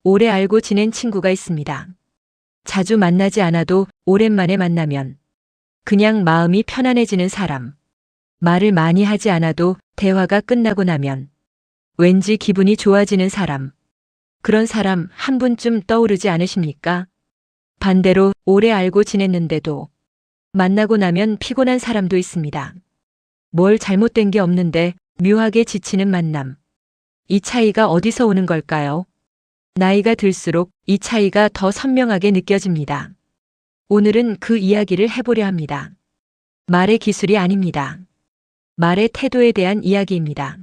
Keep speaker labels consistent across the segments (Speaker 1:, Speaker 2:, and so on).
Speaker 1: 오래 알고 지낸 친구가 있습니다. 자주 만나지 않아도 오랜만에 만나면 그냥 마음이 편안해지는 사람. 말을 많이 하지 않아도 대화가 끝나고 나면 왠지 기분이 좋아지는 사람. 그런 사람 한 분쯤 떠오르지 않으십니까? 반대로 오래 알고 지냈는데도 만나고 나면 피곤한 사람도 있습니다. 뭘 잘못된 게 없는데 묘하게 지치는 만남. 이 차이가 어디서 오는 걸까요? 나이가 들수록 이 차이가 더 선명하게 느껴집니다. 오늘은 그 이야기를 해보려 합니다. 말의 기술이 아닙니다. 말의 태도에 대한 이야기입니다.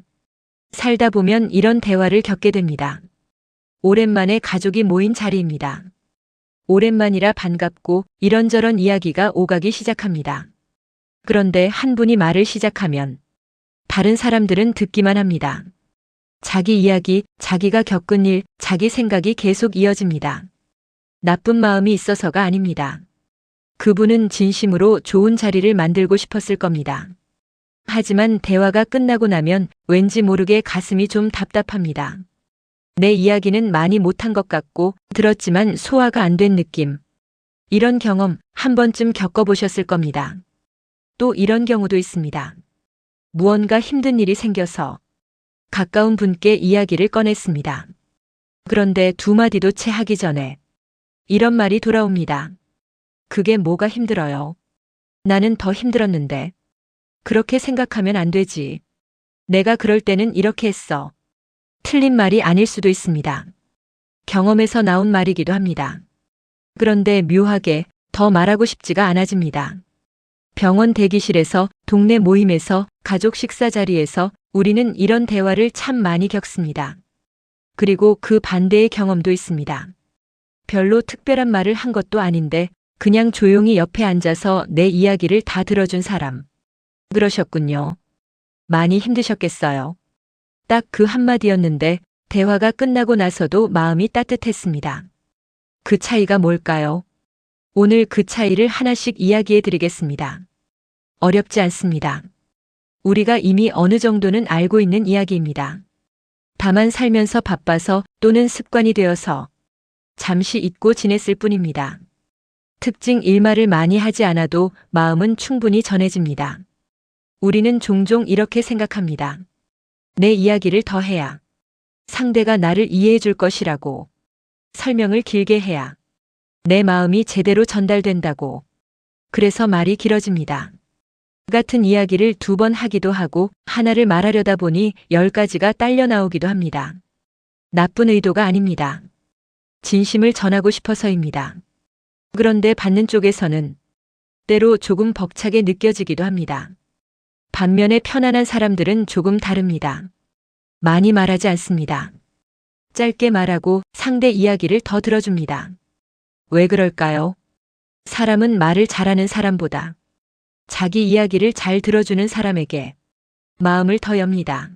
Speaker 1: 살다 보면 이런 대화를 겪게 됩니다. 오랜만에 가족이 모인 자리입니다. 오랜만이라 반갑고 이런저런 이야기가 오가기 시작합니다. 그런데 한 분이 말을 시작하면 다른 사람들은 듣기만 합니다. 자기 이야기, 자기가 겪은 일, 자기 생각이 계속 이어집니다. 나쁜 마음이 있어서가 아닙니다. 그분은 진심으로 좋은 자리를 만들고 싶었을 겁니다. 하지만 대화가 끝나고 나면 왠지 모르게 가슴이 좀 답답합니다. 내 이야기는 많이 못한 것 같고 들었지만 소화가 안 된 느낌. 이런 경험 한 번쯤 겪어보셨을 겁니다. 또 이런 경우도 있습니다. 무언가 힘든 일이 생겨서 가까운 분께 이야기를 꺼냈습니다. 그런데 두 마디도 채 하기 전에 이런 말이 돌아옵니다. 그게 뭐가 힘들어요? 나는 더 힘들었는데. 그렇게 생각하면 안 되지. 내가 그럴 때는 이렇게 했어. 틀린 말이 아닐 수도 있습니다. 경험에서 나온 말이기도 합니다. 그런데 묘하게 더 말하고 싶지가 않아집니다. 병원 대기실에서, 동네 모임에서, 가족 식사 자리에서 우리는 이런 대화를 참 많이 겪습니다. 그리고 그 반대의 경험도 있습니다. 별로 특별한 말을 한 것도 아닌데 그냥 조용히 옆에 앉아서 내 이야기를 다 들어준 사람. 그러셨군요. 많이 힘드셨겠어요. 딱 그 한마디였는데 대화가 끝나고 나서도 마음이 따뜻했습니다. 그 차이가 뭘까요? 오늘 그 차이를 하나씩 이야기해 드리겠습니다. 어렵지 않습니다. 우리가 이미 어느 정도는 알고 있는 이야기입니다. 다만 살면서 바빠서 또는 습관이 되어서 잠시 잊고 지냈을 뿐입니다. 특징 일말을 많이 하지 않아도 마음은 충분히 전해집니다. 우리는 종종 이렇게 생각합니다. 내 이야기를 더 해야 상대가 나를 이해해 줄 것이라고. 설명을 길게 해야 내 마음이 제대로 전달된다고. 그래서 말이 길어집니다. 같은 이야기를 2번 하기도 하고 하나를 말하려다 보니 10가지가 딸려 나오기도 합니다. 나쁜 의도가 아닙니다. 진심을 전하고 싶어서입니다. 그런데 받는 쪽에서는 때로 조금 벅차게 느껴지기도 합니다. 반면에 편안한 사람들은 조금 다릅니다. 많이 말하지 않습니다. 짧게 말하고 상대 이야기를 더 들어줍니다. 왜 그럴까요? 사람은 말을 잘하는 사람보다 자기 이야기를 잘 들어주는 사람에게 마음을 더 엽니다.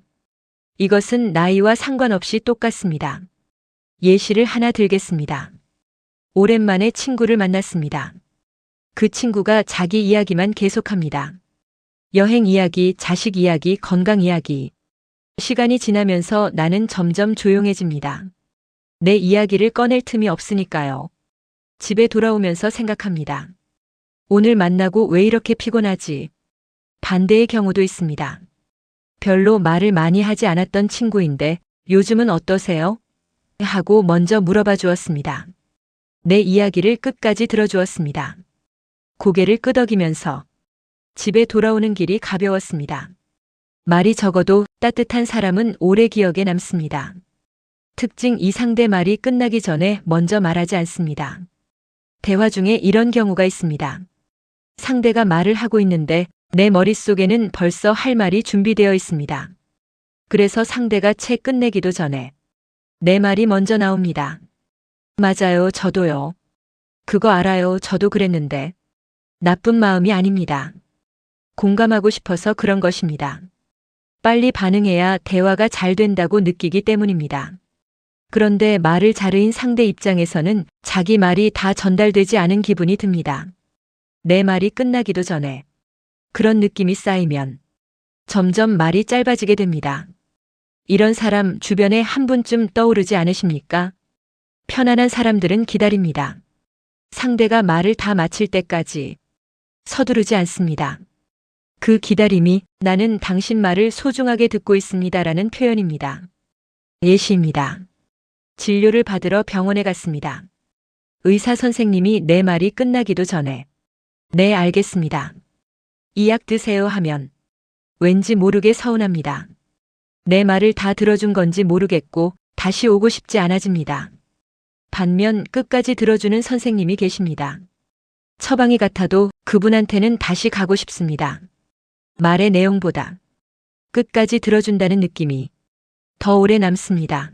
Speaker 1: 이것은 나이와 상관없이 똑같습니다. 예시를 하나 들겠습니다. 오랜만에 친구를 만났습니다. 그 친구가 자기 이야기만 계속합니다. 여행 이야기, 자식 이야기, 건강 이야기. 시간이 지나면서 나는 점점 조용해집니다. 내 이야기를 꺼낼 틈이 없으니까요. 집에 돌아오면서 생각합니다. 오늘 만나고 왜 이렇게 피곤하지? 반대의 경우도 있습니다. 별로 말을 많이 하지 않았던 친구인데 요즘은 어떠세요? 하고 먼저 물어봐 주었습니다. 내 이야기를 끝까지 들어주었습니다. 고개를 끄덕이면서 집에 돌아오는 길이 가벼웠습니다. 말이 적어도 따뜻한 사람은 오래 기억에 남습니다. 특징 2. 상대 말이 끝나기 전에 먼저 말하지 않습니다. 대화 중에 이런 경우가 있습니다. 상대가 말을 하고 있는데 내 머릿속에는 벌써 할 말이 준비되어 있습니다. 그래서 상대가 채 끝내기도 전에 내 말이 먼저 나옵니다. 맞아요, 저도요. 그거 알아요, 저도 그랬는데. 나쁜 마음이 아닙니다. 공감하고 싶어서 그런 것입니다. 빨리 반응해야 대화가 잘 된다고 느끼기 때문입니다. 그런데 말을 자르인 상대 입장에서는 자기 말이 다 전달되지 않은 기분이 듭니다. 내 말이 끝나기도 전에 그런 느낌이 쌓이면 점점 말이 짧아지게 됩니다. 이런 사람 주변에 한 분쯤 떠오르지 않으십니까? 편안한 사람들은 기다립니다. 상대가 말을 다 마칠 때까지 서두르지 않습니다. 그 기다림이 나는 당신 말을 소중하게 듣고 있습니다라는 표현입니다. 예시입니다. 진료를 받으러 병원에 갔습니다. 의사 선생님이 내 말이 끝나기도 전에 네, 알겠습니다. 이 약 드세요 하면 왠지 모르게 서운합니다. 내 말을 다 들어준 건지 모르겠고 다시 오고 싶지 않아집니다. 반면 끝까지 들어주는 선생님이 계십니다. 처방이 같아도 그분한테는 다시 가고 싶습니다. 말의 내용보다 끝까지 들어준다는 느낌이 더 오래 남습니다.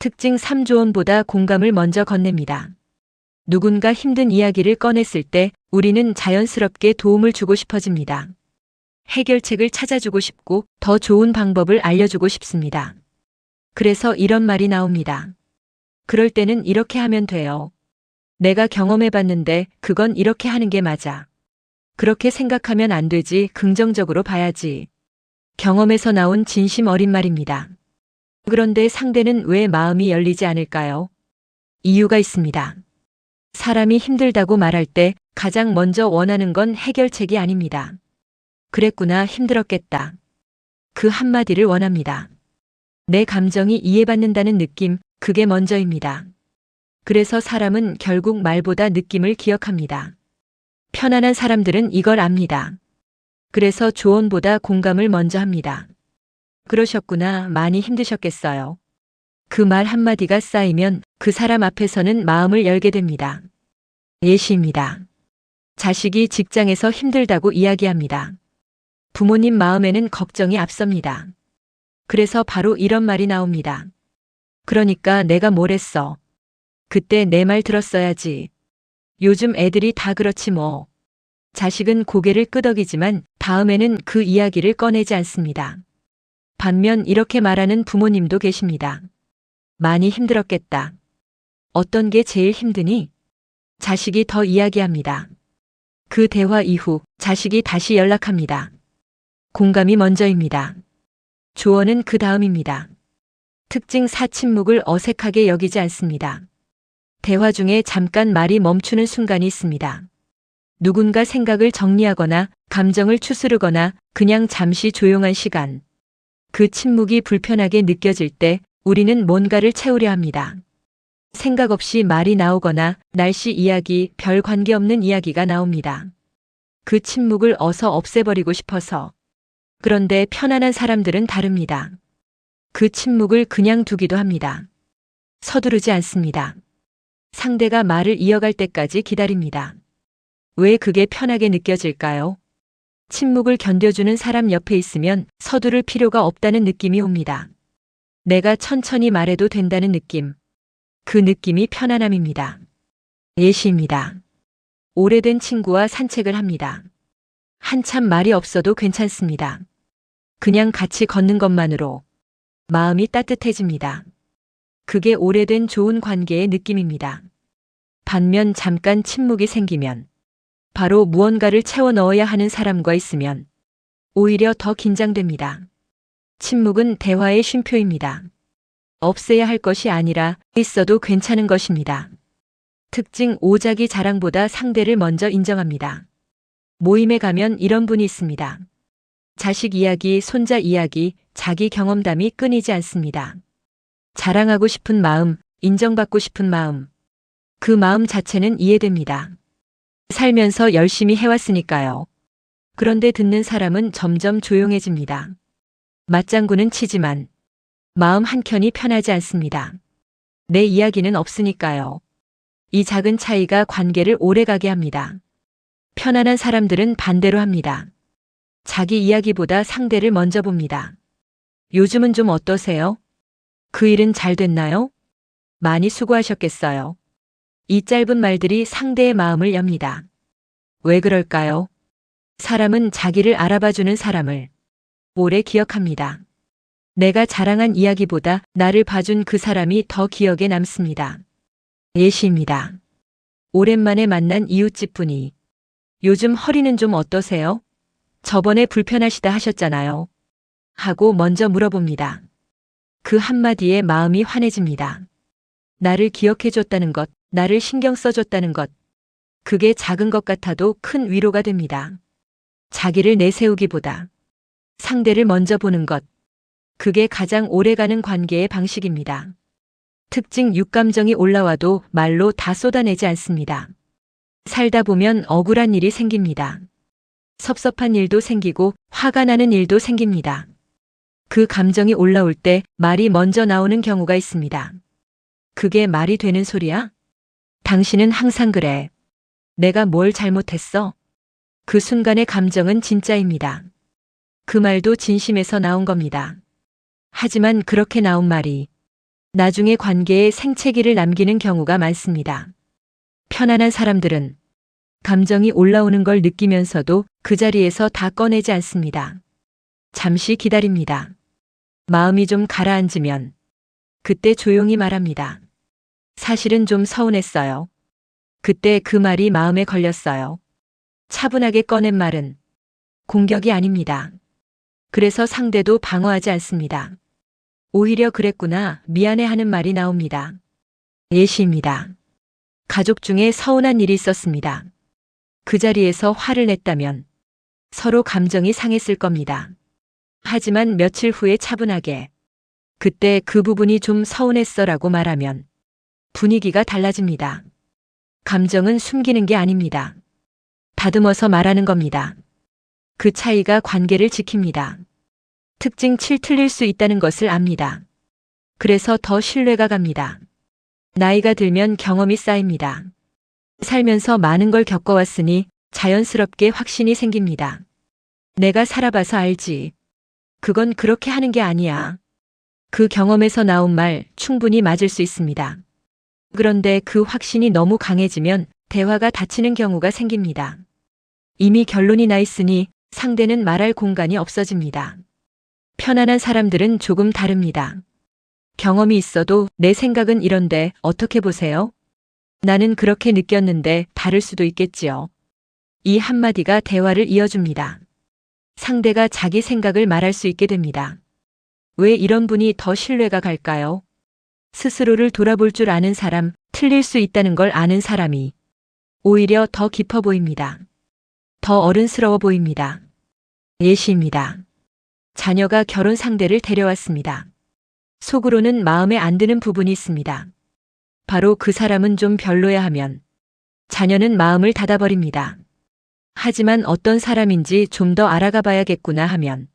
Speaker 1: 특징 3조언보다 공감을 먼저 건넵니다. 누군가 힘든 이야기를 꺼냈을 때 우리는 자연스럽게 도움을 주고 싶어집니다. 해결책을 찾아주고 싶고 더 좋은 방법을 알려주고 싶습니다. 그래서 이런 말이 나옵니다. 그럴 때는 이렇게 하면 돼요. 내가 경험해봤는데 그건 이렇게 하는 게 맞아. 그렇게 생각하면 안 되지. 긍정적으로 봐야지. 경험에서 나온 진심 어린 말입니다. 그런데 상대는 왜 마음이 열리지 않을까요? 이유가 있습니다. 사람이 힘들다고 말할 때 가장 먼저 원하는 건 해결책이 아닙니다. 그랬구나, 힘들었겠다. 그 한마디를 원합니다. 내 감정이 이해받는다는 느낌, 그게 먼저입니다. 그래서 사람은 결국 말보다 느낌을 기억합니다. 편안한 사람들은 이걸 압니다. 그래서 조언보다 공감을 먼저 합니다. 그러셨구나, 많이 힘드셨겠어요. 그 말 한마디가 쌓이면 그 사람 앞에서는 마음을 열게 됩니다. 예시입니다. 자식이 직장에서 힘들다고 이야기합니다. 부모님 마음에는 걱정이 앞섭니다. 그래서 바로 이런 말이 나옵니다. 그러니까 내가 뭘 했어. 그때 내 말 들었어야지. 요즘 애들이 다 그렇지 뭐. 자식은 고개를 끄덕이지만 다음에는 그 이야기를 꺼내지 않습니다. 반면 이렇게 말하는 부모님도 계십니다. 많이 힘들었겠다. 어떤 게 제일 힘드니? 자식이 더 이야기합니다. 그 대화 이후 자식이 다시 연락합니다. 공감이 먼저입니다. 조언은 그 다음입니다. 특징 4 침묵을 어색하게 여기지 않습니다. 대화 중에 잠깐 말이 멈추는 순간이 있습니다. 누군가 생각을 정리하거나 감정을 추스르거나 그냥 잠시 조용한 시간. 그 침묵이 불편하게 느껴질 때 우리는 뭔가를 채우려 합니다. 생각 없이 말이 나오거나 날씨 이야기, 별 관계없는 이야기가 나옵니다. 그 침묵을 어서 없애버리고 싶어서. 그런데 편안한 사람들은 다릅니다. 그 침묵을 그냥 두기도 합니다. 서두르지 않습니다. 상대가 말을 이어갈 때까지 기다립니다. 왜 그게 편하게 느껴질까요? 침묵을 견뎌주는 사람 옆에 있으면 서두를 필요가 없다는 느낌이 옵니다. 내가 천천히 말해도 된다는 느낌. 그 느낌이 편안함입니다. 예시입니다. 오래된 친구와 산책을 합니다. 한참 말이 없어도 괜찮습니다. 그냥 같이 걷는 것만으로 마음이 따뜻해집니다. 그게 오래된 좋은 관계의 느낌입니다. 반면 잠깐 침묵이 생기면 바로 무언가를 채워 넣어야 하는 사람과 있으면 오히려 더 긴장됩니다. 침묵은 대화의 쉼표입니다. 없애야 할 것이 아니라 있어도 괜찮은 것입니다. 특징 5 자기 자랑보다 상대를 먼저 인정합니다. 모임에 가면 이런 분이 있습니다. 자식 이야기, 손자 이야기, 자기 경험담이 끊이지 않습니다. 자랑하고 싶은 마음, 인정받고 싶은 마음. 그 마음 자체는 이해됩니다. 살면서 열심히 해왔으니까요. 그런데 듣는 사람은 점점 조용해집니다. 맞장구는 치지만 마음 한켠이 편하지 않습니다. 내 이야기는 없으니까요. 이 작은 차이가 관계를 오래가게 합니다. 편안한 사람들은 반대로 합니다. 자기 이야기보다 상대를 먼저 봅니다. 요즘은 좀 어떠세요? 그 일은 잘 됐나요? 많이 수고하셨겠어요. 이 짧은 말들이 상대의 마음을 엽니다. 왜 그럴까요? 사람은 자기를 알아봐주는 사람을 오래 기억합니다. 내가 자랑한 이야기보다 나를 봐준 그 사람이 더 기억에 남습니다. 예시입니다. 오랜만에 만난 이웃집 분이 요즘 허리는 좀 어떠세요? 저번에 불편하시다 하셨잖아요. 하고 먼저 물어봅니다. 그 한마디에 마음이 환해집니다. 나를 기억해줬다는 것, 나를 신경 써줬다는 것. 그게 작은 것 같아도 큰 위로가 됩니다. 자기를 내세우기보다 상대를 먼저 보는 것. 그게 가장 오래가는 관계의 방식입니다. 특징 6감정이 올라와도 말로 다 쏟아내지 않습니다. 살다 보면 억울한 일이 생깁니다. 섭섭한 일도 생기고 화가 나는 일도 생깁니다. 그 감정이 올라올 때 말이 먼저 나오는 경우가 있습니다. 그게 말이 되는 소리야? 당신은 항상 그래. 내가 뭘 잘못했어? 그 순간의 감정은 진짜입니다. 그 말도 진심에서 나온 겁니다. 하지만 그렇게 나온 말이 나중에 관계에 생채기를 남기는 경우가 많습니다. 편안한 사람들은 감정이 올라오는 걸 느끼면서도 그 자리에서 다 꺼내지 않습니다. 잠시 기다립니다. 마음이 좀 가라앉으면 그때 조용히 말합니다. 사실은 좀 서운했어요. 그때 그 말이 마음에 걸렸어요. 차분하게 꺼낸 말은 공격이 아닙니다. 그래서 상대도 방어하지 않습니다. 오히려 그랬구나, 미안해 하는 말이 나옵니다. 예시입니다. 가족 중에 서운한 일이 있었습니다. 그 자리에서 화를 냈다면 서로 감정이 상했을 겁니다. 하지만 며칠 후에 차분하게 그때 그 부분이 좀 서운했어라고 말하면 분위기가 달라집니다. 감정은 숨기는 게 아닙니다. 다듬어서 말하는 겁니다. 그 차이가 관계를 지킵니다. 특징 7 틀릴 수 있다는 것을 압니다. 그래서 더 신뢰가 갑니다. 나이가 들면 경험이 쌓입니다. 살면서 많은 걸 겪어왔으니 자연스럽게 확신이 생깁니다. 내가 살아봐서 알지. 그건 그렇게 하는 게 아니야. 그 경험에서 나온 말 충분히 맞을 수 있습니다. 그런데 그 확신이 너무 강해지면 대화가 닫히는 경우가 생깁니다. 이미 결론이 나 있으니 상대는 말할 공간이 없어집니다. 편안한 사람들은 조금 다릅니다. 경험이 있어도 내 생각은 이런데 어떻게 보세요? 나는 그렇게 느꼈는데 다를 수도 있겠지요. 이 한마디가 대화를 이어줍니다. 상대가 자기 생각을 말할 수 있게 됩니다. 왜 이런 분이 더 신뢰가 갈까요? 스스로를 돌아볼 줄 아는 사람, 틀릴 수 있다는 걸 아는 사람이 오히려 더 깊어 보입니다. 더 어른스러워 보입니다. 예시입니다. 자녀가 결혼 상대를 데려왔습니다. 속으로는 마음에 안 드는 부분이 있습니다. 바로 그 사람은 좀 별로야 하면 자녀는 마음을 닫아버립니다. 하지만 어떤 사람인지 좀 더 알아가 봐야겠구나 하면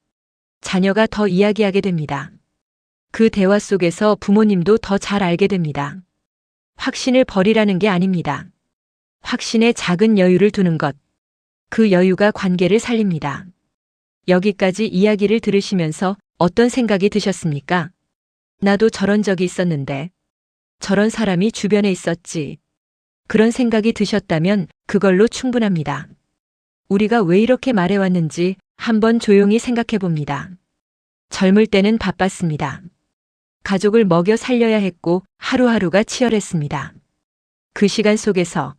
Speaker 1: 자녀가 더 이야기하게 됩니다. 그 대화 속에서 부모님도 더 잘 알게 됩니다. 확신을 버리라는 게 아닙니다. 확신에 작은 여유를 두는 것. 그 여유가 관계를 살립니다. 여기까지 이야기를 들으시면서 어떤 생각이 드셨습니까? 나도 저런 적이 있었는데, 저런 사람이 주변에 있었지. 그런 생각이 드셨다면 그걸로 충분합니다. 우리가 왜 이렇게 말해왔는지 한번 조용히 생각해 봅니다. 젊을 때는 바빴습니다. 가족을 먹여 살려야 했고 하루하루가 치열했습니다. 그 시간 속에서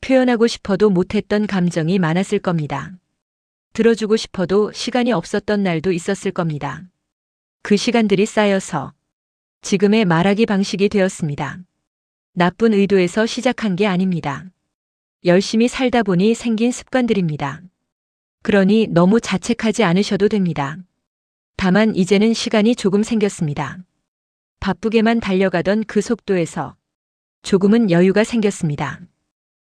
Speaker 1: 표현하고 싶어도 못했던 감정이 많았을 겁니다. 들어주고 싶어도 시간이 없었던 날도 있었을 겁니다. 그 시간들이 쌓여서 지금의 말하기 방식이 되었습니다. 나쁜 의도에서 시작한 게 아닙니다. 열심히 살다 보니 생긴 습관들입니다. 그러니 너무 자책하지 않으셔도 됩니다. 다만 이제는 시간이 조금 생겼습니다. 바쁘게만 달려가던 그 속도에서 조금은 여유가 생겼습니다.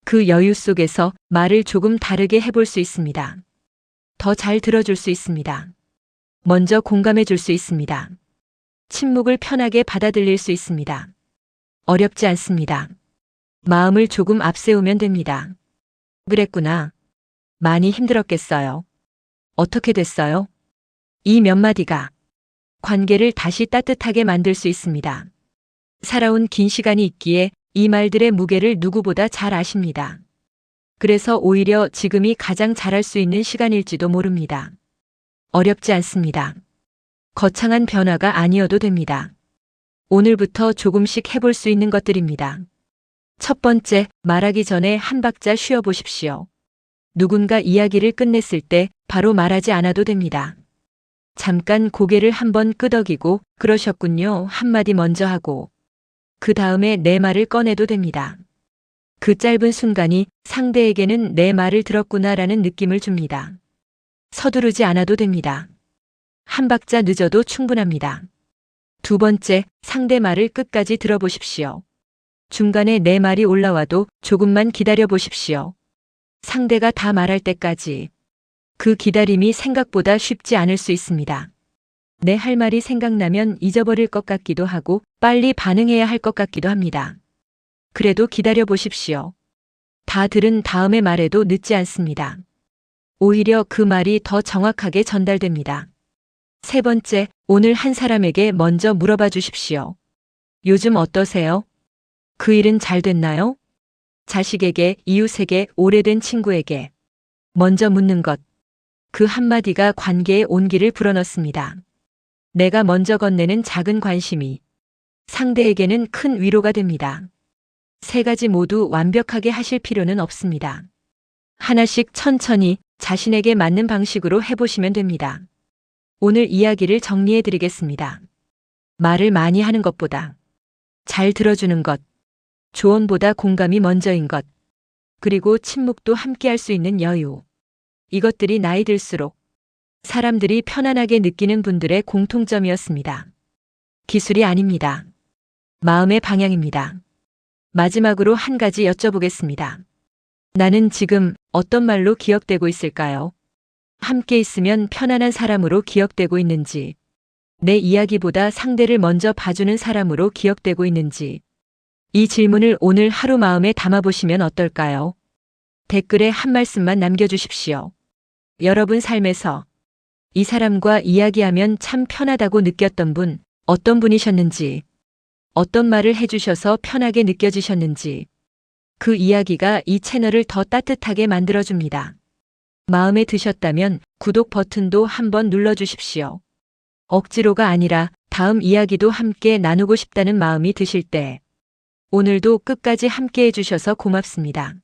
Speaker 1: 그 여유 속에서 말을 조금 다르게 해볼 수 있습니다. 더 잘 들어줄 수 있습니다. 먼저 공감해 줄 수 있습니다. 침묵을 편하게 받아들일 수 있습니다. 어렵지 않습니다. 마음을 조금 앞세우면 됩니다. 그랬구나. 많이 힘들었겠어요. 어떻게 됐어요? 이 몇 마디가 관계를 다시 따뜻하게 만들 수 있습니다. 살아온 긴 시간이 있기에 이 말들의 무게를 누구보다 잘 아십니다. 그래서 오히려 지금이 가장 잘할 수 있는 시간일지도 모릅니다. 어렵지 않습니다. 거창한 변화가 아니어도 됩니다. 오늘부터 조금씩 해볼 수 있는 것들입니다. 첫 번째, 말하기 전에 한 박자 쉬어보십시오. 누군가 이야기를 끝냈을 때 바로 말하지 않아도 됩니다. 잠깐 고개를 한번 끄덕이고 그러셨군요 한마디 먼저 하고 그 다음에 내 말을 꺼내도 됩니다. 그 짧은 순간이 상대에게는 내 말을 들었구나라는 느낌을 줍니다. 서두르지 않아도 됩니다. 한 박자 늦어도 충분합니다. 두 번째, 상대 말을 끝까지 들어보십시오. 중간에 내 말이 올라와도 조금만 기다려 보십시오. 상대가 다 말할 때까지. 그 기다림이 생각보다 쉽지 않을 수 있습니다. 내 할 말이 생각나면 잊어버릴 것 같기도 하고 빨리 반응해야 할 것 같기도 합니다. 그래도 기다려 보십시오. 다 들은 다음에 말해도 늦지 않습니다. 오히려 그 말이 더 정확하게 전달됩니다. 세 번째, 오늘 한 사람에게 먼저 물어봐 주십시오. 요즘 어떠세요? 그 일은 잘 됐나요? 자식에게, 이웃에게, 오래된 친구에게. 먼저 묻는 것. 그 한마디가 관계에 온기를 불어넣습니다. 내가 먼저 건네는 작은 관심이 상대에게는 큰 위로가 됩니다. 세 가지 모두 완벽하게 하실 필요는 없습니다. 하나씩 천천히 자신에게 맞는 방식으로 해보시면 됩니다. 오늘 이야기를 정리해 드리겠습니다. 말을 많이 하는 것보다 잘 들어주는 것, 조언보다 공감이 먼저인 것, 그리고 침묵도 함께 할 수 있는 여유. 이것들이 나이 들수록 사람들이 편안하게 느끼는 분들의 공통점이었습니다. 기술이 아닙니다. 마음의 방향입니다. 마지막으로 한 가지 여쭤보겠습니다. 나는 지금 어떤 말로 기억되고 있을까요? 함께 있으면 편안한 사람으로 기억되고 있는지, 내 이야기보다 상대를 먼저 봐주는 사람으로 기억되고 있는지, 이 질문을 오늘 하루 마음에 담아보시면 어떨까요? 댓글에 한 말씀만 남겨주십시오. 여러분 삶에서 이 사람과 이야기하면 참 편하다고 느꼈던 분, 어떤 분이셨는지, 어떤 말을 해주셔서 편하게 느껴지셨는지, 그 이야기가 이 채널을 더 따뜻하게 만들어줍니다. 마음에 드셨다면 구독 버튼도 한번 눌러주십시오. 억지로가 아니라 다음 이야기도 함께 나누고 싶다는 마음이 드실 때, 오늘도 끝까지 함께 해주셔서 고맙습니다.